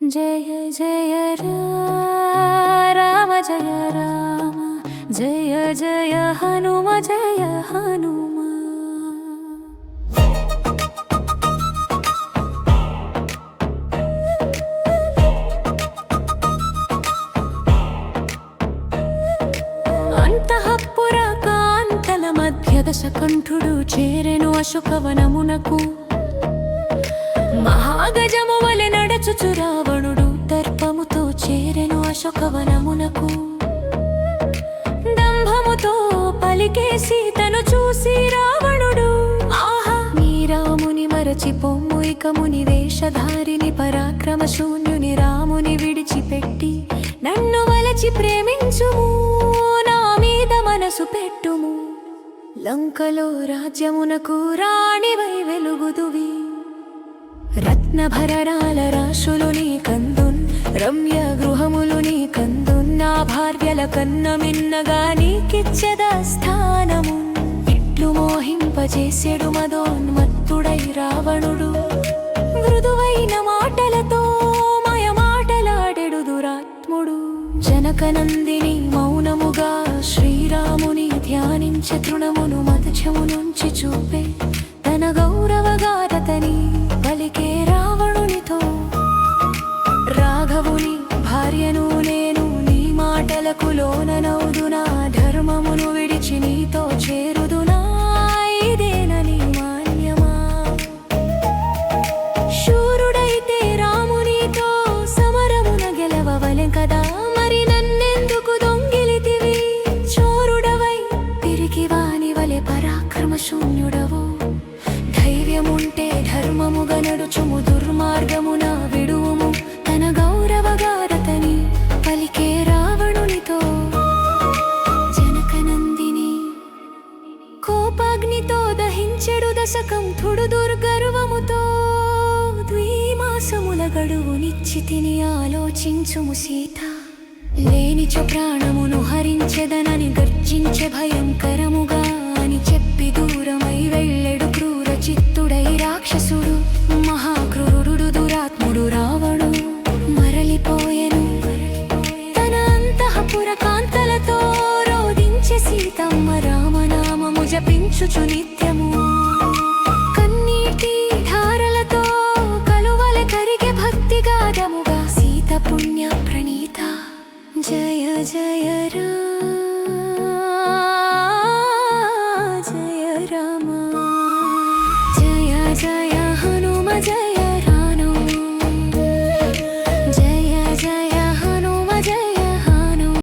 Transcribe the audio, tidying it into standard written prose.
जय जय राम जय राम जय जय हनुम जय हनुम। अंतःपुर कांतल मध्य दशकंठुडु చేరెను అశోకవనమునకు। మహాగజము వలె నడచుచు రావణుడు దర్పముతో చేరెను అశోకవనమునకు। దంభముతో పలికే సీతను చూసి రావణుడు ఆహా నీ రాముని మరచి పొమ్ము ఇక ముని వేషధారిని పరాక్రమ శూన్యుని రాముని విడిచిపెట్టి నన్ను వలచి ప్రేమించుము నా మీద మనసు పెట్టుము। లంకలో రాజ్యమునకు రాణివై వెలుగుదువి రత్నభరణాల రాశులు నీ కందున్ రమ్య గృహములు నీ కందున్ నా భార్యల కన్న మిన్నగా నీకిచ్చెద స్థానము। ఇట్లు మోహింపజేసెడు మదోన్మత్తుడై రావణుడు మృదువైన మాటలతో మాయ మాటలాడెడు దురాత్ముడు। జనకనందిని మౌనముగా శ్రీరాముని ధ్యానించే తృణమును మధ్యము నుంచి చూపే తన గౌరవగాథని పలికే రావణునితో రాఘవుని భార్యను నేను నీ మాటలకు లోననౌదునా ధర్మమును విడిచి నీతో చేరుదునా ఇదేనని మాన్యమా। శూరుడైతే రామునితో సమరమున గెలవవలె కదా మరి నన్నెందుకు దొంగిలితివి చోరుడవై పిరికివాని వలె పరాక్రమ శూన్యుడవు। ధైర్యముంటే ధర్మముగా నడుచుము దుర్మార్గమున విడువుము తన గౌరవగారతని పలికే రావణునితో। జనకనందిని కోపాగ్నితో దహించెడు దశకంఠుడు దుర్గర్వముతో ద్విమాసముల గడువు నిశ్చితిని ఆలోచించుము సీత లేనిచో ప్రాణమును హరించెదనని గర్జించే భయంకరముగా అని చెప్పి దూరమై వెళ్ళెడు క్రూర చిత్తుడై రాక్షసుడు మహాక్రూరుడు దురాత్ముడు రావణు మరలిపోయెను తన అంతఃపుర కాంతలతో రోదించే సీతమ్మ రామనామము జపించుచు